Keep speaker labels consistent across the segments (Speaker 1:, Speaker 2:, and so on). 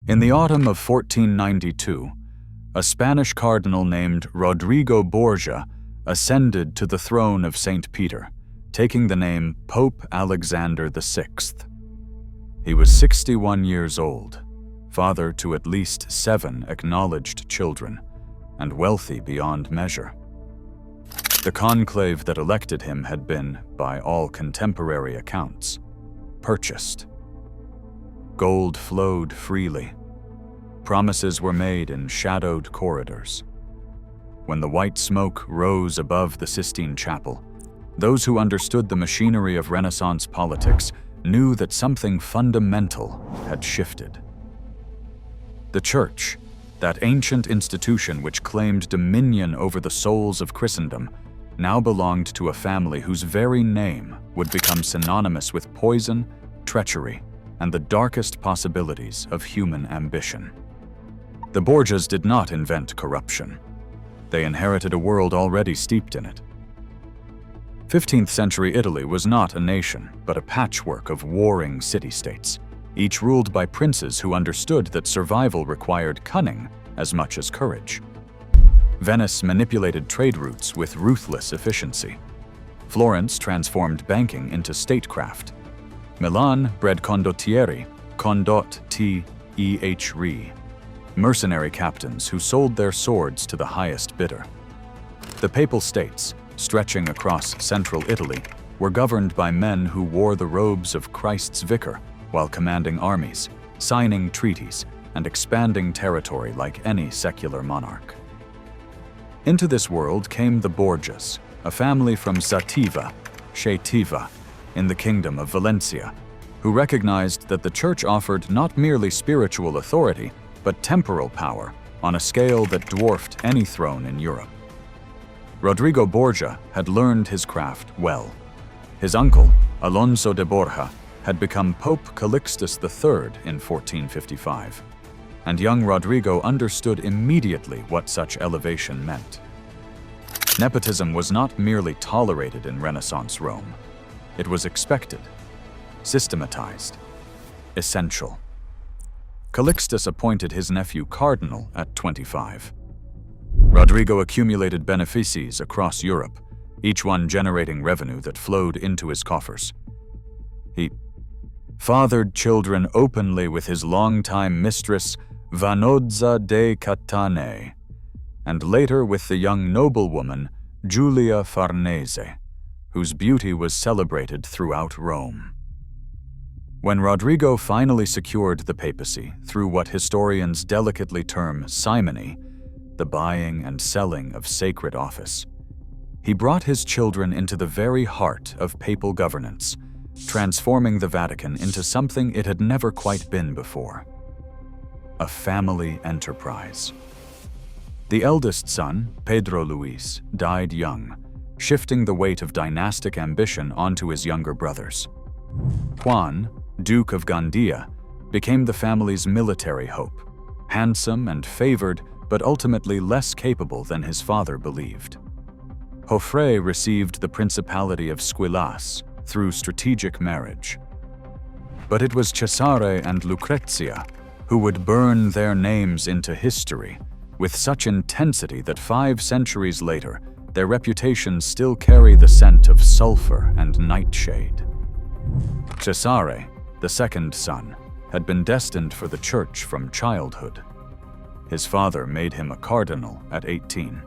Speaker 1: In the autumn of 1492, a Spanish cardinal named Rodrigo Borgia ascended to the throne of St. Peter, taking the name Pope Alexander VI. He was 61 years old, father to at least 7 acknowledged children, and wealthy beyond measure. The conclave that elected him had been, by all contemporary accounts, purchased. Gold flowed freely. Promises were made in shadowed corridors. When the white smoke rose above the Sistine Chapel, those who understood the machinery of Renaissance politics knew that something fundamental had shifted. The Church, that ancient institution which claimed dominion over the souls of Christendom, now belonged to a family whose very name would become synonymous with poison, treachery, and the darkest possibilities of human ambition. The Borgias did not invent corruption. They inherited a world already steeped in it. 15th century Italy was not a nation, but a patchwork of warring city-states, each ruled by princes who understood that survival required cunning as much as courage. Venice manipulated trade routes with ruthless efficiency. Florence transformed banking into statecraft. Milan bred condottieri, treachery, mercenary captains who sold their swords to the highest bidder. The Papal States, stretching across central Italy, were governed by men who wore the robes of Christ's vicar while commanding armies, signing treaties, and expanding territory like any secular monarch. Into this world came the Borgias, a family from Zativa, in the Kingdom of Valencia, who recognized that the Church offered not merely spiritual authority, but temporal power on a scale that dwarfed any throne in Europe. Rodrigo Borgia had learned his craft well. His uncle, Alfonso de Borgia, had become Pope Calixtus III in 1455, and young Rodrigo understood immediately what such elevation meant. Nepotism was not merely tolerated in Renaissance Rome. It was expected, systematized, essential. Calixtus appointed his nephew cardinal at 25. Rodrigo accumulated benefices across Europe, each one generating revenue that flowed into his coffers. He fathered children openly with his longtime mistress, Vanozza de Catane, and later with the young noblewoman, Giulia Farnese, whose beauty was celebrated throughout Rome. When Rodrigo finally secured the papacy through what historians delicately term simony, the buying and selling of sacred office, he brought his children into the very heart of papal governance, transforming the Vatican into something it had never quite been before: a family enterprise. The eldest son, Pedro Luis, died young, shifting the weight of dynastic ambition onto his younger brothers. Juan, Duke of Gandia, became the family's military hope, handsome and favored, but ultimately less capable than his father believed. Joffre received the Principality of Squillace through strategic marriage. But it was Cesare and Lucrezia who would burn their names into history with such intensity that 5 centuries later, their reputations still carry the scent of sulfur and nightshade. Cesare, the second son, had been destined for the Church from childhood. His father made him a cardinal at 18,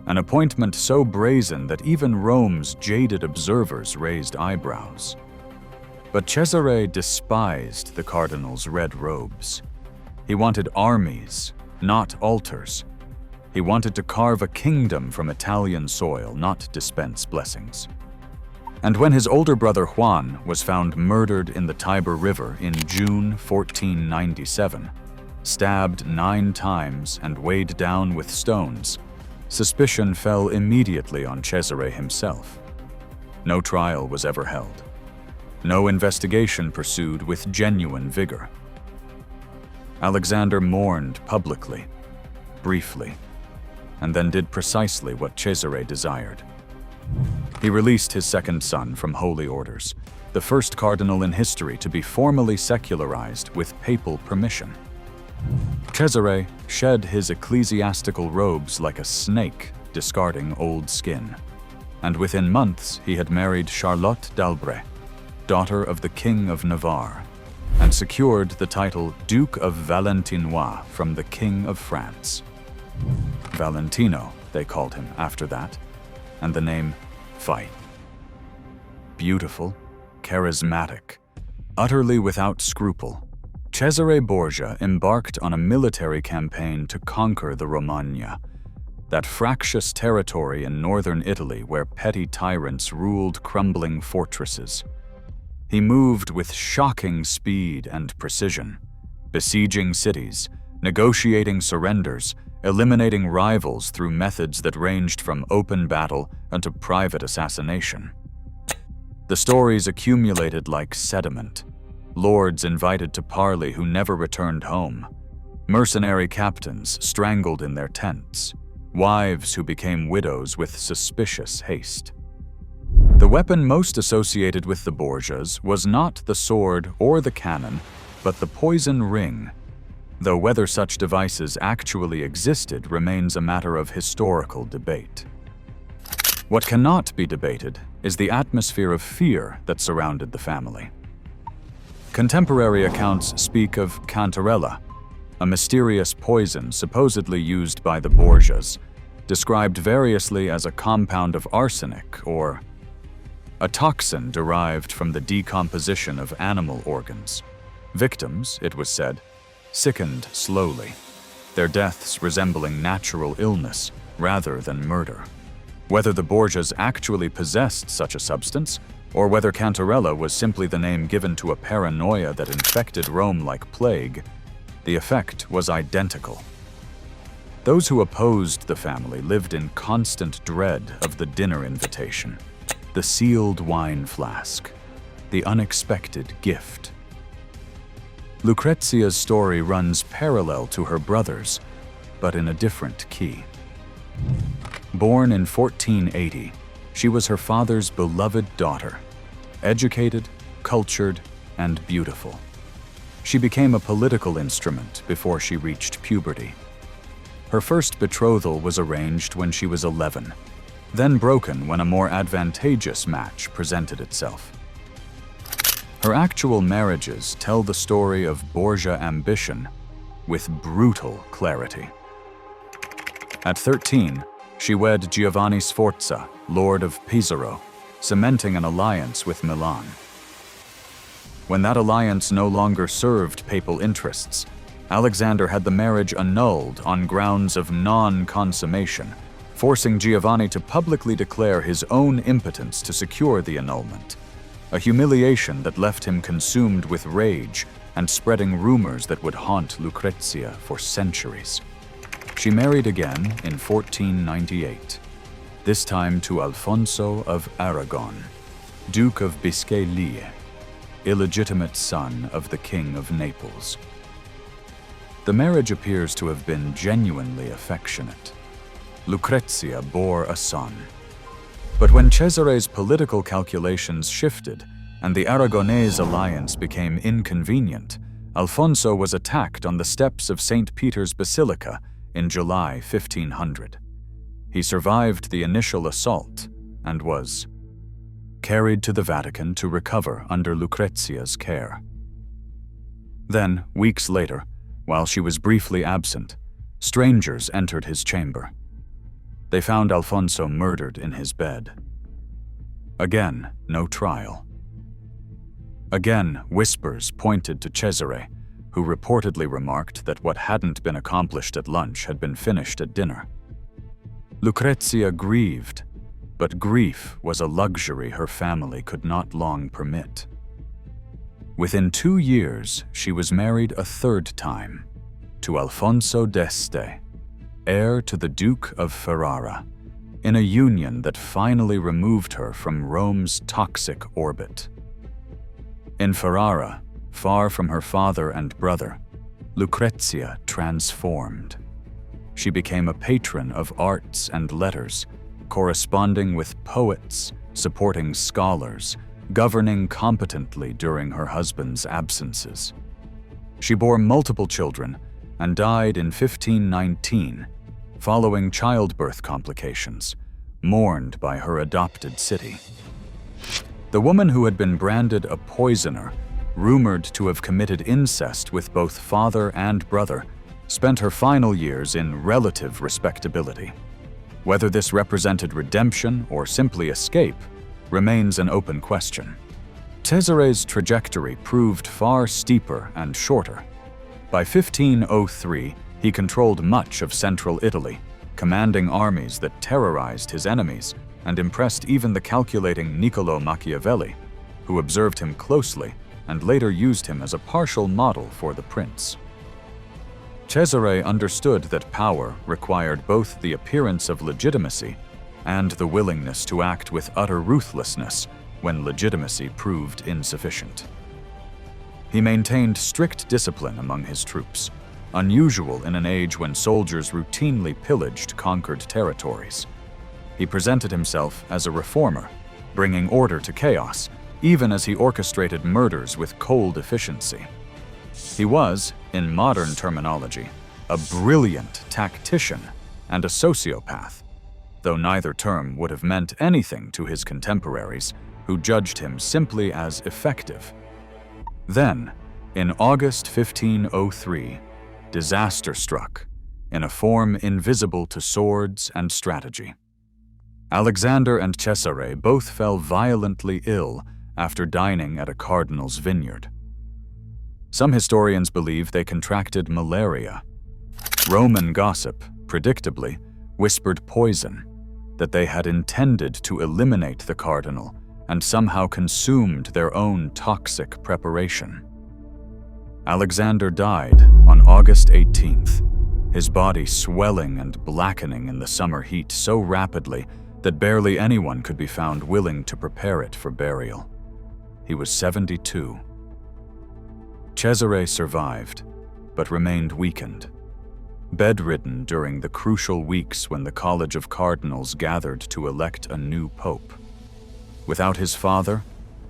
Speaker 1: an appointment so brazen that even Rome's jaded observers raised eyebrows. But Cesare despised the cardinal's red robes. He wanted armies, not altars. He wanted to carve a kingdom from Italian soil, not dispense blessings. And when his older brother Juan was found murdered in the Tiber River in June 1497, stabbed 9 times and weighed down with stones, suspicion fell immediately on Cesare himself. No trial was ever held. No investigation pursued with genuine vigor. Alexander mourned publicly, briefly, and then did precisely what Cesare desired. He released his second son from holy orders, the first cardinal in history to be formally secularized with papal permission. Cesare shed his ecclesiastical robes like a snake, discarding old skin. And within months, he had married Charlotte d'Albret, daughter of the King of Navarre, and secured the title Duke of Valentinois from the King of France. Valentino, they called him after that, and the name Fai. Beautiful, charismatic, utterly without scruple, Cesare Borgia embarked on a military campaign to conquer the Romagna, that fractious territory in northern Italy where petty tyrants ruled crumbling fortresses. He moved with shocking speed and precision, besieging cities, negotiating surrenders, eliminating rivals through methods that ranged from open battle unto private assassination. The stories accumulated like sediment. Lords invited to parley who never returned home, mercenary captains strangled in their tents, wives who became widows with suspicious haste. The weapon most associated with the Borgias was not the sword or the cannon, but the poison ring, though whether such devices actually existed remains a matter of historical debate. What cannot be debated is the atmosphere of fear that surrounded the family. Contemporary accounts speak of Cantarella, a mysterious poison supposedly used by the Borgias, described variously as a compound of arsenic or a toxin derived from the decomposition of animal organs. Victims, it was said, sickened slowly, their deaths resembling natural illness rather than murder. Whether the Borgias actually possessed such a substance, or whether Cantarella was simply the name given to a paranoia that infected Rome like plague, the effect was identical. Those who opposed the family lived in constant dread of the dinner invitation, the sealed wine flask, the unexpected gift. Lucrezia's story runs parallel to her brother's, but in a different key. Born in 1480, she was her father's beloved daughter, educated, cultured, and beautiful. She became a political instrument before she reached puberty. Her first betrothal was arranged when she was 11, then broken when a more advantageous match presented itself. Her actual marriages tell the story of Borgia ambition with brutal clarity. At 13, she wed Giovanni Sforza, Lord of Pesaro, cementing an alliance with Milan. When that alliance no longer served papal interests, Alexander had the marriage annulled on grounds of non-consummation, forcing Giovanni to publicly declare his own impotence to secure the annulment, a humiliation that left him consumed with rage and spreading rumors that would haunt Lucrezia for centuries. She married again in 1498, this time to Alfonso of Aragon, Duke of Biscay-Lie, illegitimate son of the King of Naples. The marriage appears to have been genuinely affectionate. Lucrezia bore a son. But when Cesare's political calculations shifted and the Aragonese alliance became inconvenient, Alfonso was attacked on the steps of St. Peter's Basilica in July 1500. He survived the initial assault and was carried to the Vatican to recover under Lucrezia's care. Then, weeks later, while she was briefly absent, strangers entered his chamber. They found Alfonso murdered in his bed. Again, no trial. Again, whispers pointed to Cesare, who reportedly remarked that what hadn't been accomplished at lunch had been finished at dinner. Lucrezia grieved, but grief was a luxury her family could not long permit. Within 2 years, she was married a third time, to Alfonso d'Este, heir to the Duke of Ferrara, in a union that finally removed her from Rome's toxic orbit. In Ferrara, far from her father and brother, Lucrezia transformed. She became a patron of arts and letters, corresponding with poets, supporting scholars, governing competently during her husband's absences. She bore multiple children and died in 1519, following childbirth complications, mourned by her adopted city. The woman who had been branded a poisoner, rumored to have committed incest with both father and brother, spent her final years in relative respectability. Whether this represented redemption or simply escape remains an open question. Cesare's trajectory proved far steeper and shorter. By 1503, he controlled much of central Italy, commanding armies that terrorized his enemies and impressed even the calculating Niccolò Machiavelli, who observed him closely and later used him as a partial model for the prince. Cesare understood that power required both the appearance of legitimacy and the willingness to act with utter ruthlessness when legitimacy proved insufficient. He maintained strict discipline among his troops, unusual in an age when soldiers routinely pillaged conquered territories. He presented himself as a reformer, bringing order to chaos, even as he orchestrated murders with cold efficiency. He was, in modern terminology, a brilliant tactician and a sociopath, though neither term would have meant anything to his contemporaries, who judged him simply as effective. Then, in August 1503, disaster struck, in a form invisible to swords and strategy. Alexander and Cesare both fell violently ill after dining at a cardinal's vineyard. Some historians believe they contracted malaria. Roman gossip, predictably, whispered poison, that they had intended to eliminate the cardinal and somehow consumed their own toxic preparation. Alexander died on August 18th, his body swelling and blackening in the summer heat so rapidly that barely anyone could be found willing to prepare it for burial. He was 72. Cesare survived, but remained weakened, bedridden during the crucial weeks when the College of Cardinals gathered to elect a new pope. Without his father,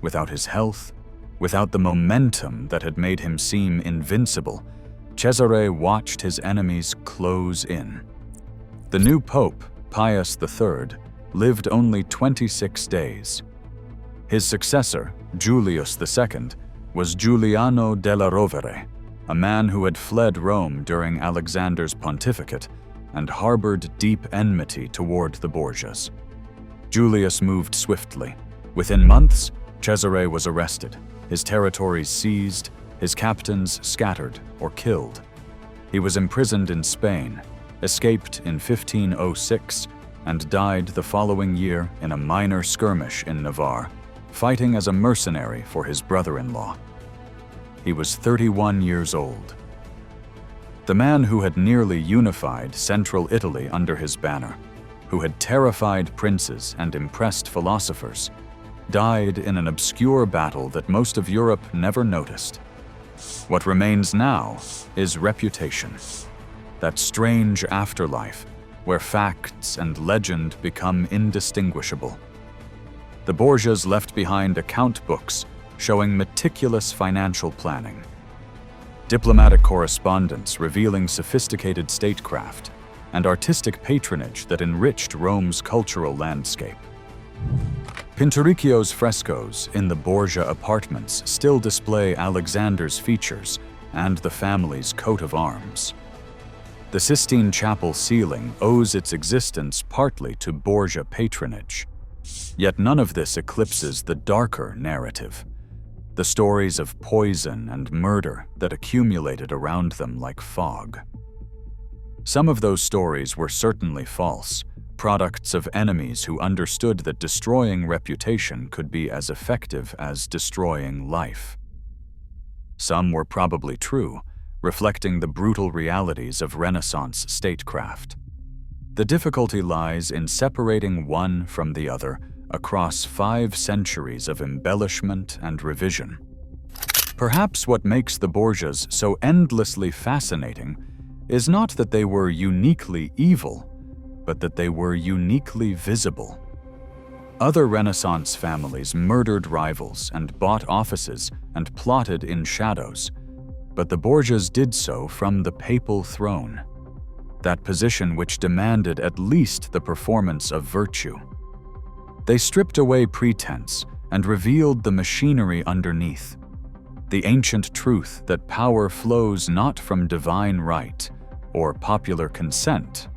Speaker 1: without his health, without the momentum that had made him seem invincible, Cesare watched his enemies close in. The new pope, Pius III, lived only 26 days. His successor, Julius II, was Giuliano della Rovere, a man who had fled Rome during Alexander's pontificate and harbored deep enmity toward the Borgias. Julius moved swiftly. Within months, Cesare was arrested, his territories seized, his captains scattered or killed. He was imprisoned in Spain, escaped in 1506, and died the following year in a minor skirmish in Navarre, fighting as a mercenary for his brother-in-law. He was 31 years old. The man who had nearly unified central Italy under his banner, who had terrified princes and impressed philosophers, died in an obscure battle that most of Europe never noticed. What remains now is reputation, that strange afterlife where facts and legend become indistinguishable. The Borgias left behind account books showing meticulous financial planning, diplomatic correspondence revealing sophisticated statecraft, and artistic patronage that enriched Rome's cultural landscape. Pinturicchio's frescoes in the Borgia apartments still display Alexander's features and the family's coat of arms. The Sistine Chapel ceiling owes its existence partly to Borgia patronage. Yet none of this eclipses the darker narrative, the stories of poison and murder that accumulated around them like fog. Some of those stories were certainly false, products of enemies who understood that destroying reputation could be as effective as destroying life. Some were probably true, reflecting the brutal realities of Renaissance statecraft. The difficulty lies in separating one from the other across 5 centuries of embellishment and revision. Perhaps what makes the Borgias so endlessly fascinating is not that they were uniquely evil, but that they were uniquely visible. Other Renaissance families murdered rivals and bought offices and plotted in shadows. but the Borgias did so from the papal throne, that position which demanded at least the performance of virtue. They stripped away pretense and revealed the machinery underneath, the ancient truth that power flows not from divine right or popular consent,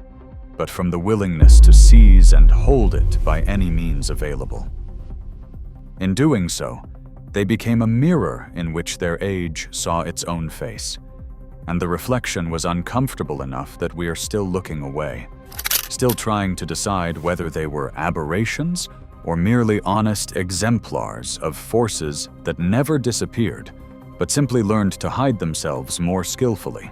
Speaker 1: but from the willingness to seize and hold it by any means available. In doing so, they became a mirror in which their age saw its own face, and the reflection was uncomfortable enough that we are still looking away, still trying to decide whether they were aberrations or merely honest exemplars of forces that never disappeared, but simply learned to hide themselves more skillfully.